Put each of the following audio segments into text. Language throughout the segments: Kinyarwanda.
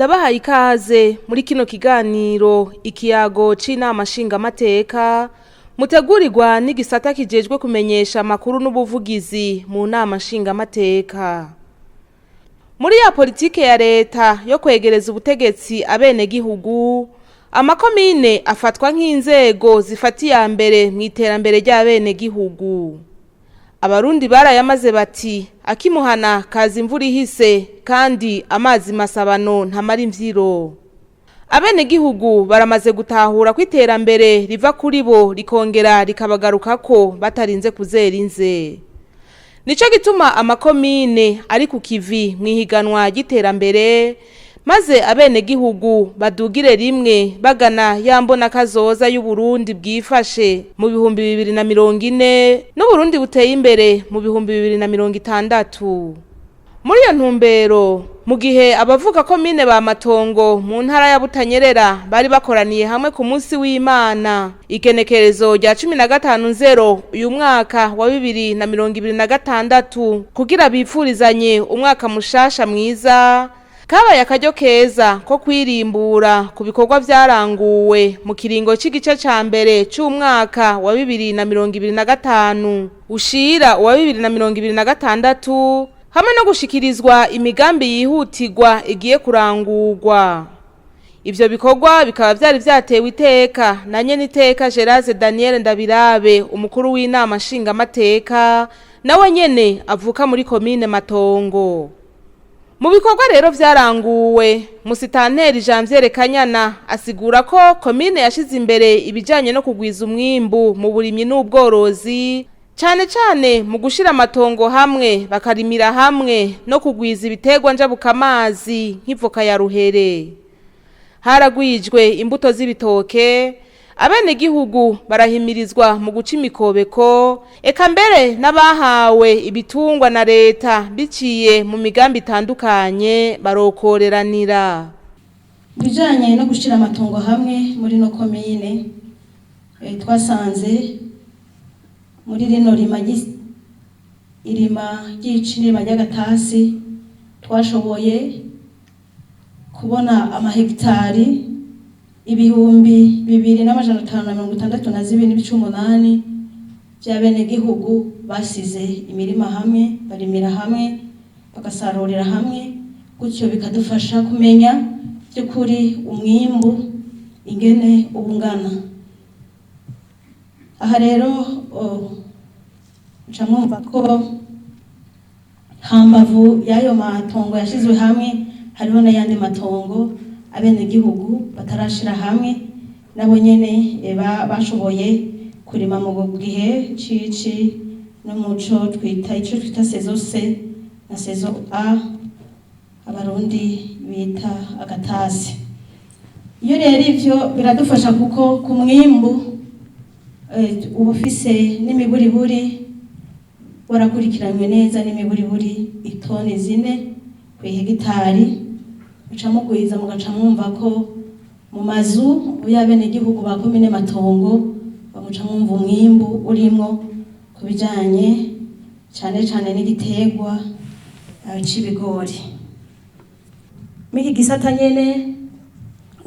Ndabahaye ikaze muri kino kiganiro ikiyago c'inama nshingamateka mutegurirwa n'igisata kijejwe kumenyesha amakuru n'ubuvugizi mu nama nshingamateka. Muri ya politike ya leta yo kwegereza ubutegetsi abenegihugu, amakomine afatwa nk'inzego zifatiye mbere mu iterambere ry'abenegihugu. Abarundi barayamaze bati akimuhana kaza imvura ihise kandi amazi masabano ntamara imvyiro. Abenegihugu baramaze gutahura ko iterambere riva kuri bo rikongera rikabagarukako batarinze kuzera inze. Nico gituma amakomine ari ku kivi mwihiganwa ry'iterambere, maze abenegihugu badugire rimwe bagana yambona kazoza y'Uburundi bwifashe mu 2040 n'Uburundi buteye imbere mu 2060. Muri iyo ntumbero, mu gihe abavuga komine ba Matongo mu ntara ya Butanyerera bari bakoraniye hamwe ku munsi w'Imana, igenekerezo rya 15/0 uyu mwaka wa 2026 kugira bipfurizanye umwaka mushasha mwiza, kabaye akaryo keza ko kwirimbura ku bikorwa vyaranguwe mu kiringo c'igice ca mbere c'umwaka wa 2025 ushira wa 2026, hamwe no gushikirizwa imigambi yihutirwa igiye kurangurwa. Ivyo bikorwa bikaba vyari vyatewe iteka na nyeniteka Geraze Daniel Ndabirabe, umukuru w'inama nshingamateka, nawe nyene avuka muri komine Matongo. Mu bikorwa rero vyaranguwe, Musitanteri Janviere Kanyana asigura ko komine yashize imbere ibijanye no kugwiza umwimbu mu burimyi n'ubworozi, cane cane mu gushira amatongo hamwe bakarimira hamwe no kugwiza ibiterwa njabukamazi nk'ivoka ya ruhere. Haragwijwe imbuto z'ibitoke, abenegihugu barahimirizwa mu guca imikobeko, eka mbere n'abahawe ibitungwa na leta biciye mu migambi itandukanye barokoreranira. Bijanye no gushira amatongo hamwe muri no komine, twasanze muri rino irima ry'icirima ry'agatasi twashoboye kubona amahegitari 2,562 by'abenegihugu basize imirima hamwe, barimira hamwe, bagasarurira hamwe, gutyo bikadufasha kumenya by'ukuri umwimbu ingene ubungana. Aha rero ncamwumva ko hambavu y'ayo matongo yashizwe hamwe hariho n'ayandi matongo abenegihugu batarashira hamwe, nabo nyene bashoboye kurima mu gihe cici no muco twita saison C na saison A, abarundi bita agatasi. Iyo rero ivyo biradufasha kuko ku mwimbu ubufise n'imiburiburi warakurikiranywe neza, n'imiburiburi itoni 4 ku hegitari, ucamugwiza mugaca mwumva ko mu mazu y'abenegihugu ba komine Matongo bamuca mwumva umwimbu urimo kubijanye cane cane n'igiterwa c'ibigori. Miki gisata nyene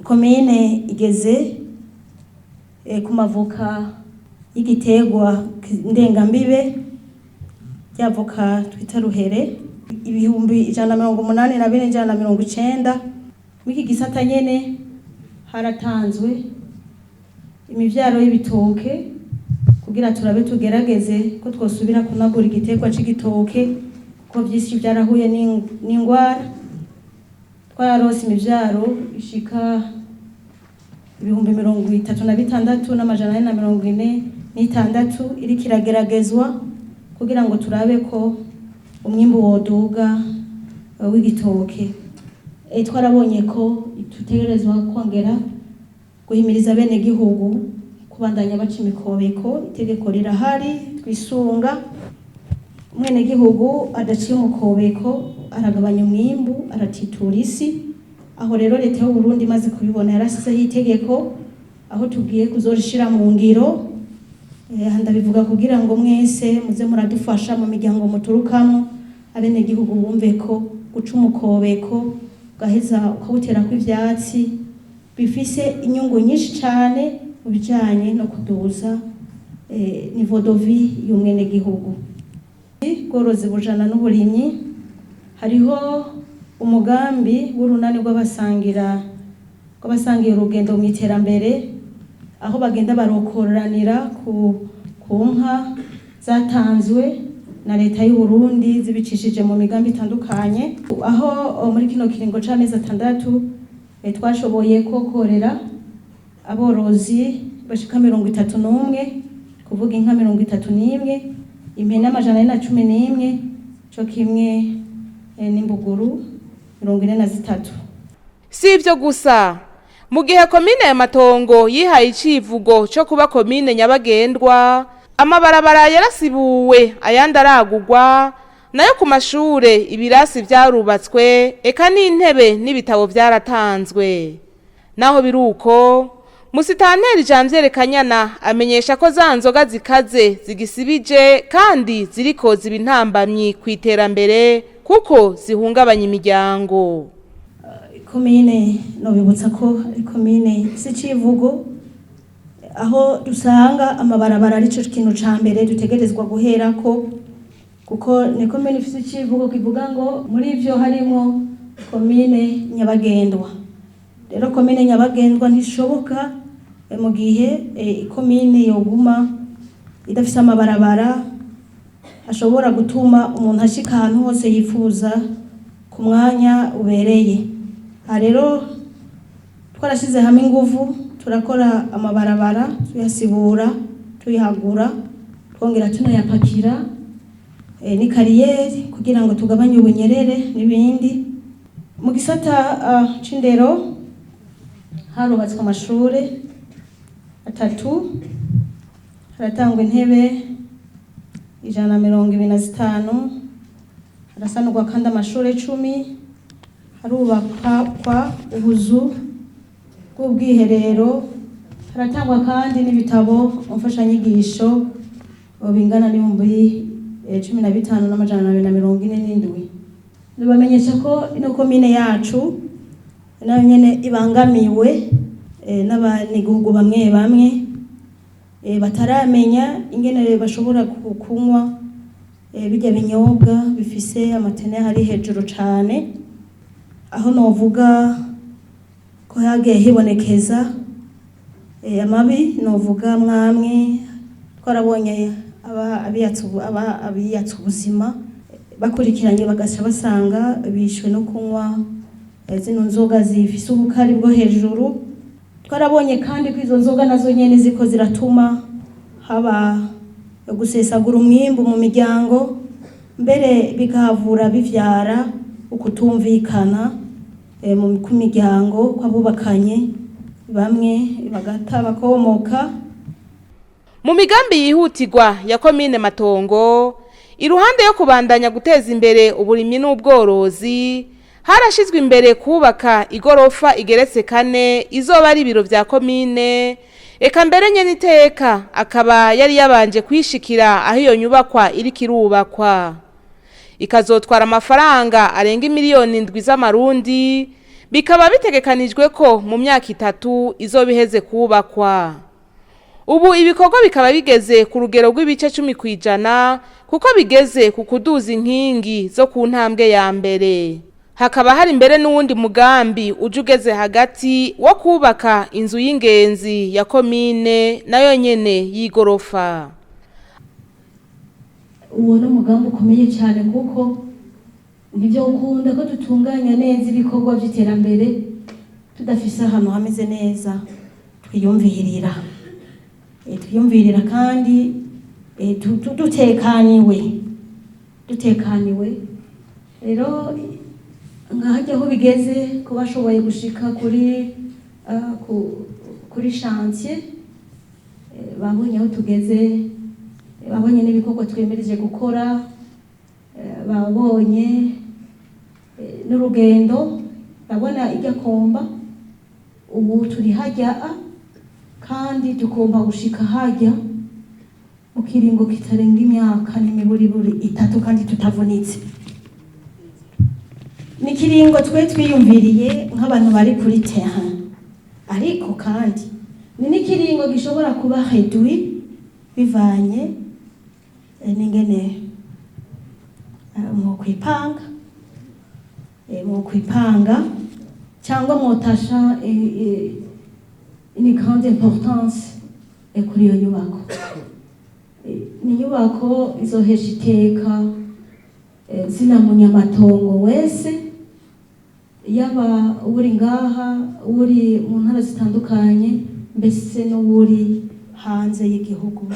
komine igeze ku mavuka y'igiterwa ndengambibe ry'avoka twita ruhere 182,190. Miki gisata nyene haratanzwe imivyaro y'ibitoke kugira turabe tugerageze ko twosubira kunagura igiterwa c'igitoke ko vyinshi byarahuye n'ingwara. Twararose imivyaro ishika 36,446 iri kirageragezwa kugira ngo turabe ko umwimbu woduga w'igitoke. Twarabonye ko tutegerezwa kongera guhimiriza bene gihugu kubandanya baca imikobeko. Itegeko rirahari twisunga, umwene gihugu adaciye umukobeko aragabanya umwimbu, aratitura isi. Aho rero leta y'u Burundi maze kubibona yarasizeho itegeko aho tugiye kuzorishira mu ngiro. Ndabivuga kugira ngo mwese muze muradufasha mu miryango muturukamo, abenegihugu bumve ko guca umukobeko ugaheza ukawuterako ivyatsi bifise inyungu nyinshi cane mu bijanye no kuduza niveau de vie y'umwenegihugu. Ubworozi bujana n'uburimyi, hariho umugambi w'urunani rw'abasangiye urugendo mu iterambere, aho bagenda barokoranira ku nka zatanzwe na leta y'u Burundi zibicishije mu migambi itandukanye, aho muri kino kiringo c'amezi 6 twashoboye kokorera aborozi bashika 31, kuvuga inka 31, impene 111, co kimwe n'imbuguru 43. Si ivyo gusa, mu gihe komine ya Matongo yihaye icivugo cyo kuba komine nyabagendwa, amabarabara yarasibuwe ayandi aragurwa, nayo ku mashure ibirasi vyarubatswe, eka n'intebe n'ibitabo vyaratanzwe. Naho biruko, Musitanteri Janviere Kanyana amenyesha ko za nzoga zikaze zigisibije kandi ziriko ziba intambamyi kw'iterambere kuko zihungabanya imiryango. Komine nobibutsa ko komine s'icivugo, aho dusanga amabarabara arico kintu ca mbere dutegerezwa guherako, kuko ni komine ifise icivugo kivuga ngo muri ivyo harimo komine nyabagendwa. Rero komine nyabagendwa ntishoboka mu gihe komine yoguma idafise amabarabara ashobora gutuma umuntu ashika ahantu hose yifuza ku mwanya ubereye. Rero twarashize hamwe inguvu, turakora amabarabara, tuyasibura, tuyagura, twongera tunayapakira ni kariyeri kugira ngo tugabanye ubunyerere n'ibindi. Mu gisata c'indero harubatswe amashure 3, haratangwa intebe 125, harasanurwa kandi amashure 10, harubakwa ubuzu bw'ubwiherero, haratangwa kandi n'ibitabo mfashanyigisho bingana n'ibihumbi 15,247. Nibamenyesha ko ino komine yacu nayo nyene ibangamiwe n'abanyagihugu bamwe bataramenya ingene bashobora kunywa bijya binyobwa bifise amatene hari hejuru cane, aho novuga ko yagiye hibonekeza amabi, novuga mwamwe twarabonye abiyatsa ubuzima bakurikiranye bagaca basanga bishwe no kunywa zino nzoga zifise ubukari bwo hejuru. Twarabonye kandi ko izo nzoga nazo nyene ziko ziratuma haba gusesagura umwimbu mu miryango, mbere bikahavura bivyara ukutumvikana ku miryango kw'abubakanye, bamwe bagata bakomoka. Mu migambi yihutirwa ya komine Matongo, iruhande yo kubandanya guteza imbere uburimyi n'ubworozi, harashizwe imbere kubaka igorofa igeretse 4 izoba ari ibiro vya komine, eka mbere nyene iteka akaba yari yabanje kwishikira aho iyo nyubakwa iri kirubakwa. Ikazotwara amafaranga arenga miliyoni 7 z'amarundi, bikaba bitegekanijwe ko mu myaka 3 izoba iheze kubakwa. Ubu ibikorwa bikaba bigeze ku rugero rw'ibice 10% kuko bigeze ku kuduza inkingi zo ku ntambwe ya mbere. Hakaba hari mbere n'uwundi mugambi ugeze hagati wo kubaka inzu y'ingenzi ya komine nayo nyene y'igorofa. Uwo no mugambi ukomeye cyane kuko nivyo ukunda ko dutunganya neza ibikorwa by'iterambere tudafise ahantu hameze neza, twiyumvirira kandi dutekaniwe. Rero ngahajya aho bigeze ko bashoboye gushika kuri chantier, babonye aho tugeze, babonye n'ibikorwa twemereje gukora, babonye n'urugendo, babona ijya komba. Ubu turi hajya kandi tukomba gushika hajya mu kiringo kitarenga imyaka n'imiburiburi 3 kandi tutavunitse. Niki ikiringo twe twiyumviriye nk'abantu bari kuri terrain, ariko kandi ni n'ikiringo gishobora kuba réduit bivanye n'ingene mu kwipanga cyangwa mutasha une grande importance kuri iyo nyubako. Ni nyubako izohesha iteka zina munyamatongo wese, yaba uri ngaha, uri mu ntara zitandukanye, mbese n'uri hanze y'igihugu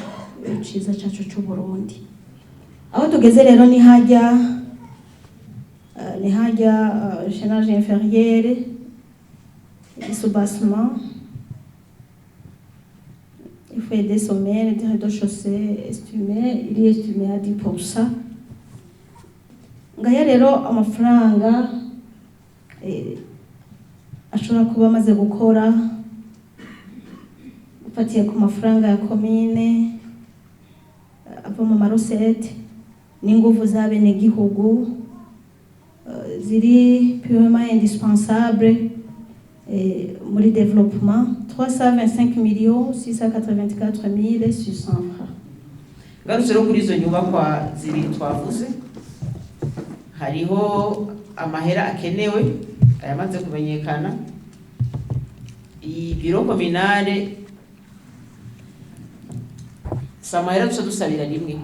ciza cacu c'u Burundi. Aho tugeze rero ni hajya chaînage inférieur du soubassement, il faut aider sommaire de rez-de-chaussée estimé, il est estimé à 10%. Ngaya rero amafaranga ashobora kuba amaze gukora ufatiye ku mafaranga ya commune ava mu marosete n'ingufu z'abenegihugu ziri purement indispensable muri développement 325,684,600 francs. Garutse rero kuri izo nyubakwa zibiri twavuze, hariho amahera akenewe ayamaze kumenyekana. Ibiro kominale samahera dusa dusabira rimwe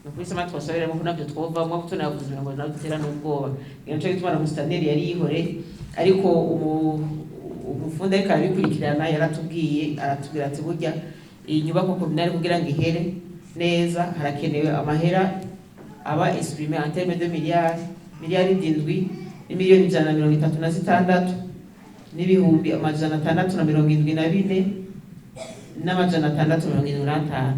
nukuri sama twasabira mu navyo twovamwe kuko tunavuze ngo nabutera n'ubwoba ngiye cyo gituma na mustaneri yari yihore, ariko umufundi ariko abikurikirana yaratubwiye aratubwira ati burya iyi nyubako kominale kugira ngo ihere neza harakenewe amahera aba exprimé en termes de miliyari indwi n'imiliyoni 136 n'ibihumbi 674 n'amajana 675.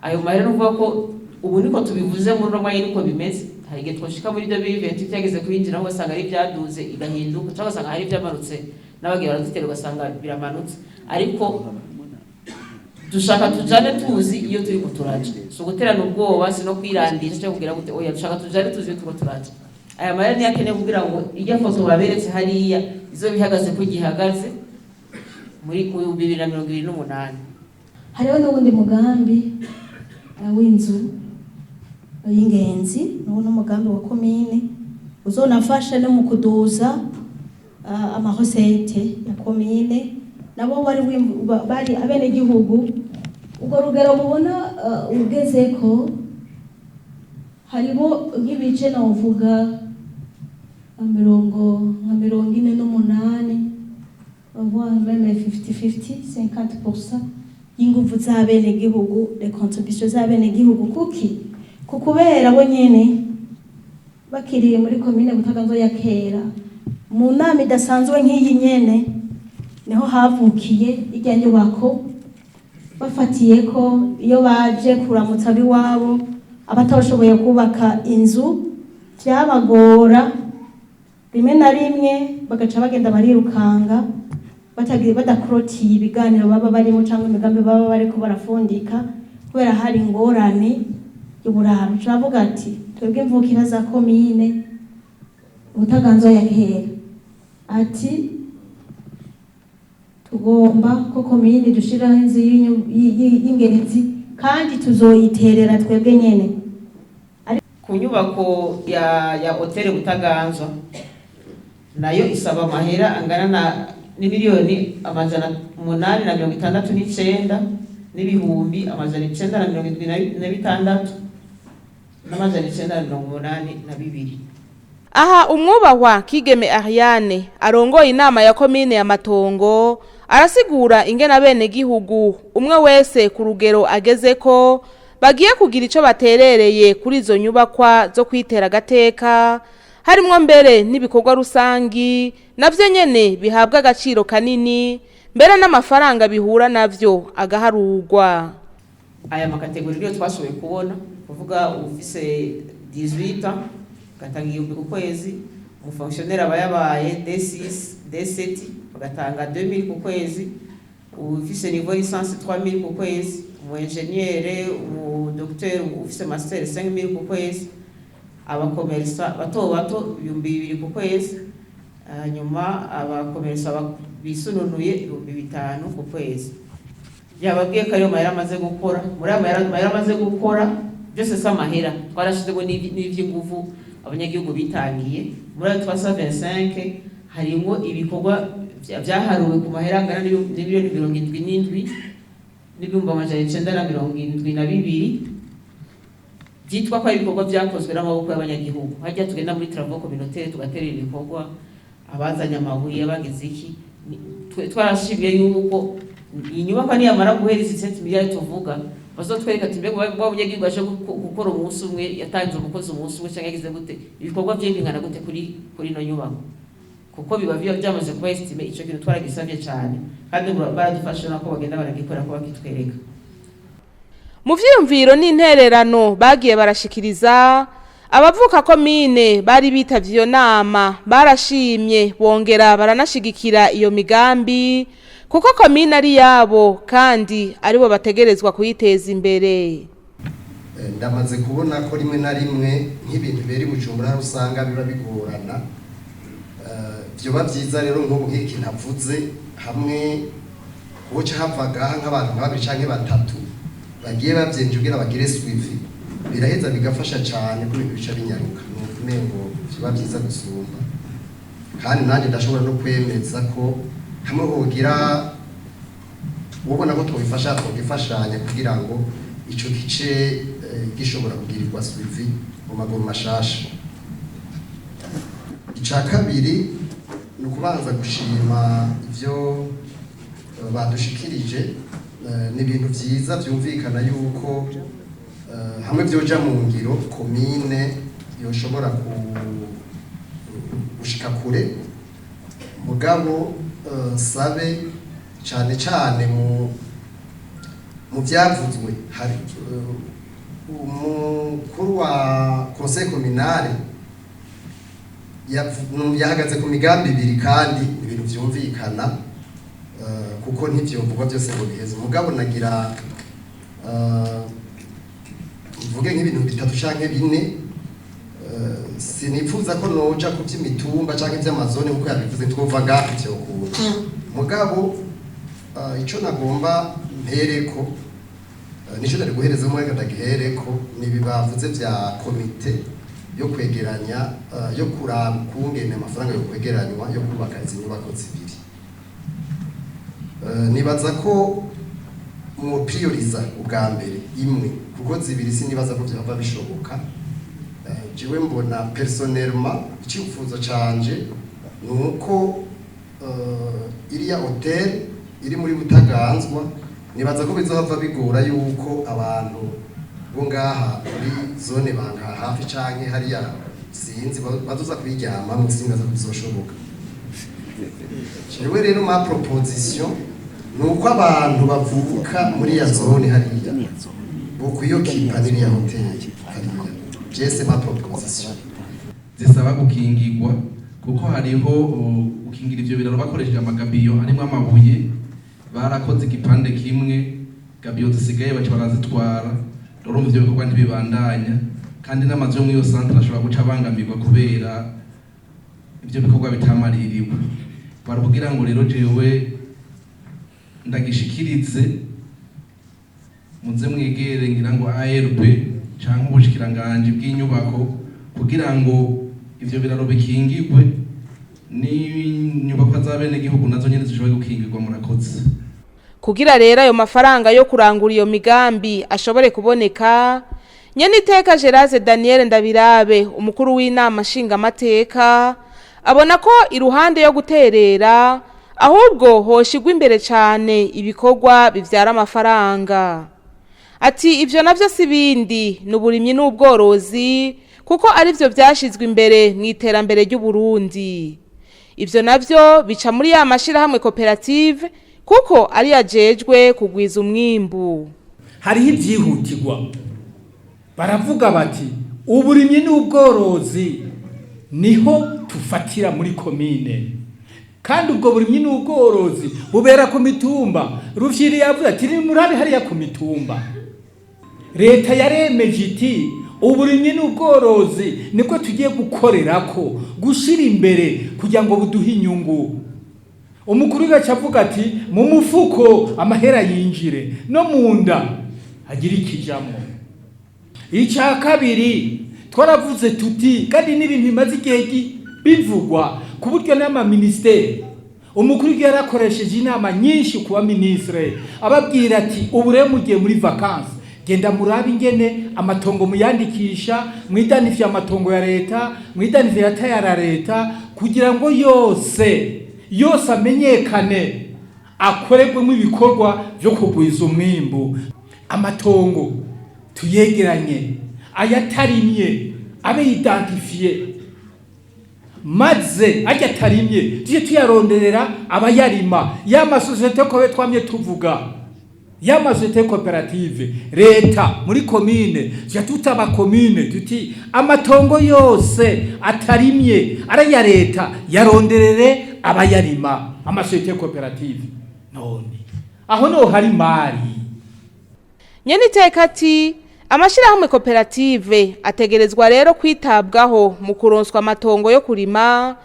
Ayo mahera nuvuga ko ubu niko tubivuze mu ndoma y'uko bimeze. Hari igihe twoshika muri 2020 cyageze kwinjira ngo asanga ari byaduze igahinduka, cyangwa asanga hari byamanutse n'abagiye barazitera ugasanga biramanutse, ariko dushaka tujane tuzi iyo turi kuturaje, so guterana ubwoba sino kwirandisha cyo kugira gute oya, dushaka tujane tuzi iyo turi kuturaje. Aya mahera ni yakene kugira ngo ijya foto baberetse hariya izo bihagaze ko gihagaze muri 2028. Hariho n'ubundi mugambi w'inzu y'ingenzi n'umugambi wa commune uzonafasha no mu kuduza amahosete ya commune, nabo bari abene gihugu. Ubwo rugero mubona ugezeko harimo nk'ibice navuga 48, voire même 50-50, 50% y'ingufu z'abene gihugu, les contributions z'abene gihugu. Kuki kukubera bo nyene bakiriye muri commune Butaganzwa ya kera mu nama idasanzwe nk'iyi nyene niho havukiye ijya nyubako, bafatiye ko iyo baje kuramutsa biwabo abatashoboye kubaka inzu byabagora rimwe na rimwe, bagaca bagenda barirukanga batagiye badakrotiye ibiganiro baba barimo cyangwa imigambi baba bari ko barafundika kubera hari ingorane y'uburaro. Turavuga ati twebwe mvukira za commune Butaganzwa ya kera, ati tugomba ko commune dushiraho inzu y'ingenzi kandi tuzoyiterera twebwe nyene. Ku nyubako ya hotel Butaganzwa nayo isaba amahera angana na miliyoni 869 n'ibihumbi 976 n'amajana 982. Aha umwubahwa Kigeme Ariane arongoye inama ya commune ya Matongo arasigura ingene abene gihugu umwe wese ku rugero agezeko bagiye kugira ico baterereye kuri izo nyubakwa zo kwitera gateka, harimwo mbere n'ibikorwa rusangi navyo nyene bihabwa agaciro kanini, mbere n'amafaranga bihura navyo agaharurwa. Aya makategori ryo twashoboye kubona kuvuga ufise 18 gatanga 1000 ku kwezi, mu fonctionnaire abayabaye D6 D7 bagatanga 2000 ku kwezi, ufise niveau licence 3000 ku kwezi, mu ingénieur mu docteur ufise master 5000 ku kwezi, abakomersa bato 2000 ku kwezi, hanyuma abakomersa bisununuye 5,000 ku kwezi. Yababwiye ko ayo mahera amaze gukora, muri ayo mahera amaze gukora byose si amahera twarashizemo n'ivy'inguvu abanyagihugu bitangiye. Muri ayo 325 harimo ibikorwa byaharuwe ku mahera angana n'ibiyoni 77 n'ibihumbi 972 byitwa ko ibikorwa byakozwe n'amaboko y'abanyagihugu. Hajya tugenda muri travaux communautaire tugaterera ibikorwa, abazanya amabuye abagize iki, twarashimye yuko inyubako niyamara guhereza 7 miliyari tuvuga bazotwereka ati mbega abanyagihugu aje gukora umunsi umwe yatanze umukozi umunsi umwe cyangwa yagize gute ibikorwa by'ingana gute kuri no nyubako, kuko biba byamaze kuba estime. Ico kintu twaragisabye cyane kandi baradufasha nako bagenda baragikora ko bakitwereka. Mu vyiyumviro n'intererano bagiye barashikiriza, abavuka komine bari bitavye iyo nama barashimye bongera baranashigikira iyo migambi kuko komine ari yabo kandi aribo bategerezwa kuyiteza imbere. Ndamaze kubona ko rimwe na rimwe nk'ibintu beri Bujumbura usanga biba bigorana. Byoba byiza rero nk'ubu nk'iki navuze hamwe uca havaga nk'abantu babiri canke batatu bagiye bavyenje kugira bagire suivi, biraheza bigafasha cyane kuri bica binyaruka. Nuko biba byiza gusumba, kandi nanjye ndashobora no kwemeza ko hamwe hogira ubona ko twifashanya kugira ngo ico gice gishobora kugirirwa suivi mu maguru mashasha. Ica kabiri ni ukubanza gushima ivyo badushikirije, ni ibintu byiza byumvikana yuko hamwe byoja mu ngiro komine yoshobora gushika kure. Mugabo sabe cyane cyane mu byavuzwe, hari umukuru wa conseil communal yahagaze ku migambi ibiri kandi ibintu byumvikana, kuko ntivyovugwa byose ngo biheze. Mugabo nagira mvuge nk'ibintu 3 canke 4. Sinifuza ko noja ku by'imitumba canke by'amazone kuko yabivuze twova ngaho cyo kuba. Mugabo ico nagomba mpereko nico nari guhereza mu reka ndagihereko nibibavuze bya komite yo kwegeranya yo kuraba kungene amafaranga yo kwegeranywa yo kubaka izi nyubako zibiri. Nibaza ko mu prioriza ubwa mbere imwe, kuko zibiri sinibaza ko byaba bishoboka. Jiwe mbona personnellement icyifuzo canje nuko iriya hotel iri muri Butaganzwa, nibaza ko bizova bigora yuko abantu bo ngaha muri zone banga hafi canke hariya sinzi bazoza kwijyama mu singaza kuzoshoboka. Jewe rero ma proposition nuko abantu bavuka muri ya zone hariya bokuyokipa n'iriya hotel hariya. Jese ma proposition zisaba gukingirwa, kuko hariho gukingira ivyo biraro bakoresheje amagabiyo arimo amabuye, barakoze igipande kimwe gabiyo zisigaye baca barazitwara. Rero mu byo bikorwa ntibibandanya, kandi n'amazu yo muri iyo centre ashobora guca abangamirwa kubera ibyo bikorwa bitamaririwe. Baravugira ngo rero jewe ndagishikirize muze mwegere ngira ngo ARB canke ubushikiranganje bw'inyubako kugira ngo ivyo biraro bikingirwe, n'inyubako z'abene gihugu nazo nyene zishobora gukingirwa. Murakoze. Kugira rero ayo mafaranga yo kurangura iyo migambi ashobore kuboneka, Nyeniteka Geraze Daniel Ndabirabe umukuru w'inama nshingamateka abona ko iruhande yo guterera ahubwo hoshigwa imbere cyane ibikorwa bivyara amafaranga. Ati ivyo navyo sibindi n'uburimyi n'ubworozi, kuko ari byo byashizwe imbere mu iterambere ry'u Burundi. Ivyo navyo bica muri ya mashira hamwe koperative, kuko ari yajejwe kugwiza umwimbu. Hariho ibyihutirwa, baravuga bati uburimyi n'ubworozi niho tufatira muri komine, kandi ubwo burimyi n'ubworozi bubera ku mitumba. Rufyiri yavuze ati ni murabe hariya ku mitumba. Leta yaremeje iti uburimyi n'ubworozi nibwo tugiye gukorerako gushira imbere kugira ngo buduhe inyungu. Umukuru w'igaca avuga ati mu mufuko amahera yinjire no mu nda hagira ikijamwo. Icya kabiri twaravuze tuti kandi n'ibintu bimaze igihe bivugwa ku buryo n'amaministeri umukuru w'igihugu yarakoresheje inama nyinshi kuba ministre ababwira ati ubu rero mugiye muri vacances genda murabe ingene amatongo muyandikisha mwidanifye amatongo ya leta mwidanifye ya leta kugira ngo yose amenyekane akorerwemo ibikorwa byo kugwiza umwimbu. Amatongo tuyegeranye ayatarimye abe identifiye maze ajya tarimye tuje tuyaronderera abayarima y'amasosiyete ko twamye tuvuga y'amasosiyete koperative leta muri commune tuje tutaba commune tuti amatongo yose atarimye araya leta yaronderere abayarima amasosiyete koperative none aho no hari mari Nyeniteka ati amashirahamwe koperative ategerezwa rero kwitabwaho mu kuronswa amatongo yo kurima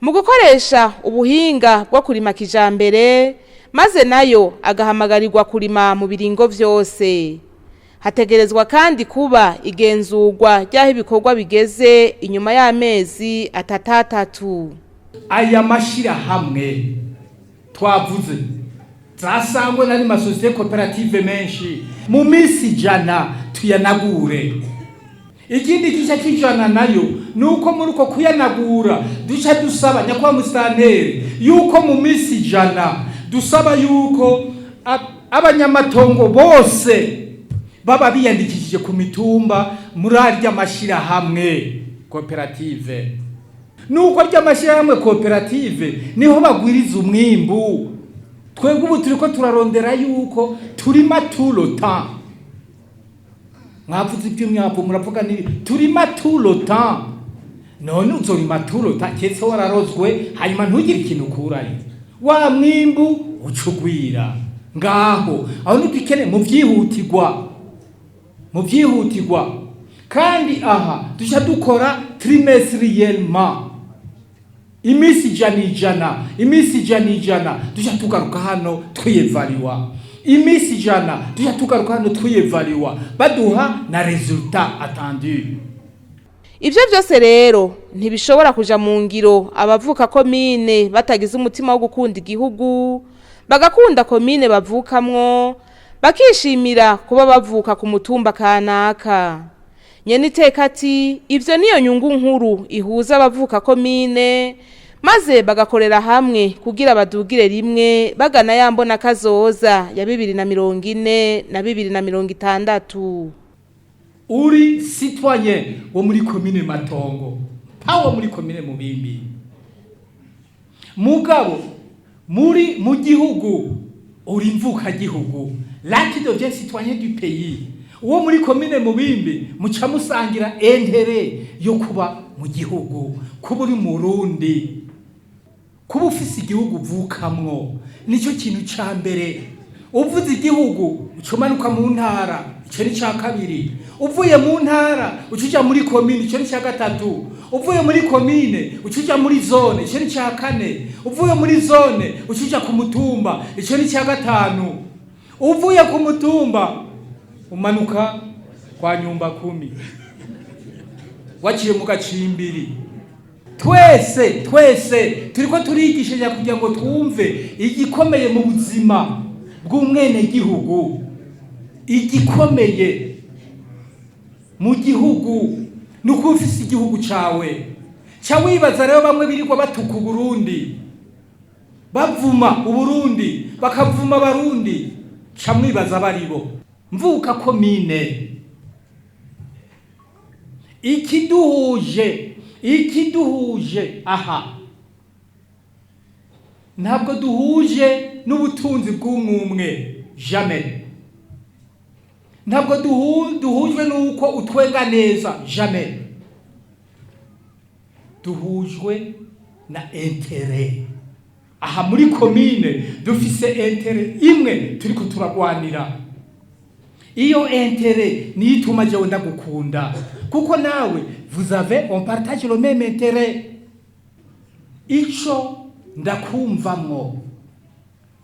mu gukoresha ubuhinga bwo kurima kijambere maze nayo agahamagarirwa kurima mu biringo vyose. Hategerezwa kandi kuba igenzurwa ry'aho ibikorwa bigeze inyuma y'amezi atatu. Aya mashirahamwe twavuze zasangwe nari masosiyete koperative menshi mu misi jana tuyanagure. Ikindi kisha kijana nayo nuko muri uko kuyanagura duca dusaba nyakwa musitanteri yuko mu misi jana dusaba yuko abanyamatongo bose baba biyandikishije ku mitumba muri arya mashirahamwe koperative. Nuko arya mashirahamwe koperative niho bagwiriza umwimbu. Twebwe ubu turiko turarondera yuko turima tout le temps. Mwavuze iby'umyavu muravuga ni turima tout le temps. None uzorima tout le temps ketse wararozwe hanyuma ntugire ikintu ukurayo. Wa mwimbu ucugwira. Ngaho aho ntikene mu byihutirwa. Kandi aha dusha dukora trimestriellement. Imisi jana dusha tugaruka hano twiyevaliwa. Imisi jana dusha tugaruka hano twiyevaliwa baduha na resultat attendu. Ivyo vyose rero ntibishobora kuja mu ngiro abavuka komine batagize umutima wo gukunda igihugu bagakunda komine bavukamwo bakishimira kuba bavuka ku mutumba kanaka. Nyeniteka ati ivyo niyo nyungu nkuru ihuza abavuka komine maze bagakorera hamwe kugira badugire rimwe bagana yambona kazoza ya 2040 na 2060. Uri citoyen wo muri commune Matongo pawo muri commune Mubimbi mugabo muri mu gihugu uri mvuka gihugu l'acte de citoyen du pays uwo muri commune Mubimbi muca musangira entere yo kuba mu gihugu kuba uri Murundi kuba ufise igihugu vukamwo nico kintu ca mbere. Uvuze igihugu ucumanuka mu ntara ico ni ca kabiri. Uvuye mu ntara ucuja muri commune ico ni ca gatatu. Uvuye muri commune ucuja muri zone ico ni ca kane. Uvuye muri zone ucuja ku mutumba ico ni ca gatanu. Uvuye ku mutumba umanuka kwa nyumba 10 waciye mu gacimbiri. Twese turiko turigishanya kugira ngo twumve igikomeye mu buzima bw'umwene gihugu. Igikomeye mu gihugu nuko ufise igihugu cawe. Wibaza rero bamwe birirwa batuka Burundi bavuma Uburundi bakavuma Barundi mwibaza baribo mvuka komine. Ikiduhuje aha ntabwo duhuje n'ubutunzi bw'umwe jamais. Ntabwo duhujwe nuko utwenga neza jamais. Duhujwe na intérêt. Aha muri commune dufise intérêt imwe turiko turagwanira. iyo intérêt niyo ituma jewe ndagukunda kuko nawe on partage le même intérêt. Ico ndakumvamwo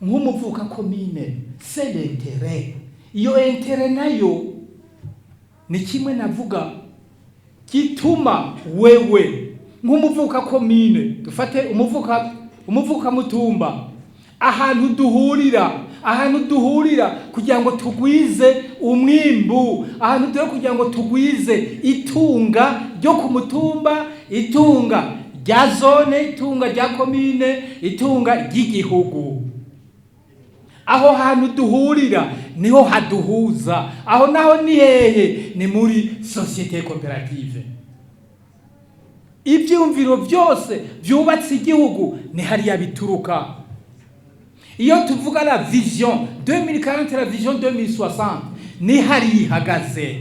nk'umuvuka komine c'est l'intérêt. Iyo intérêt nayo ni kimwe navuga gituma wewe nk'umuvuka komine dufate umuvuka mutumba ahantu duhurira kugira ngo tugwize umwimbu, ahantu dore kugira ngo tugwize itunga ryo ku mutumba, itunga rya zone, itunga rya komine, itunga ry'igihugu. Aho hantu duhurira niho haduhuza, aho naho ni hehe? Ni muri société coopérative. Ibyumviro byose byubatse igihugu ni hariya bituruka. Iyo tuvuga la vision 2040 la vision 2060 ni hari ihagaze.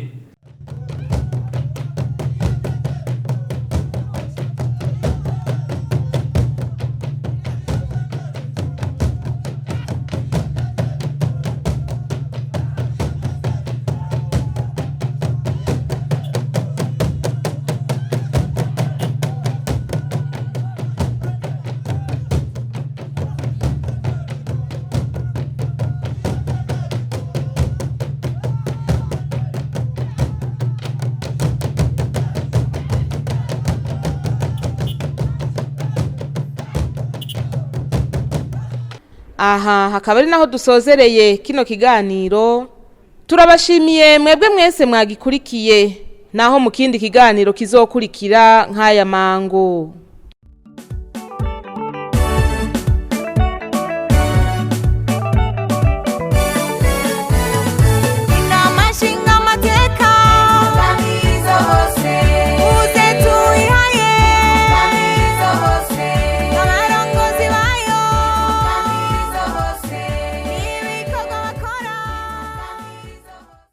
Aha hakaba ari naho dusozereye kino kiganiro. Turabashimiye mwebwe mwese mwagikurikiye, naho mu kindi kiganiro kizokurikira nk'aya mango.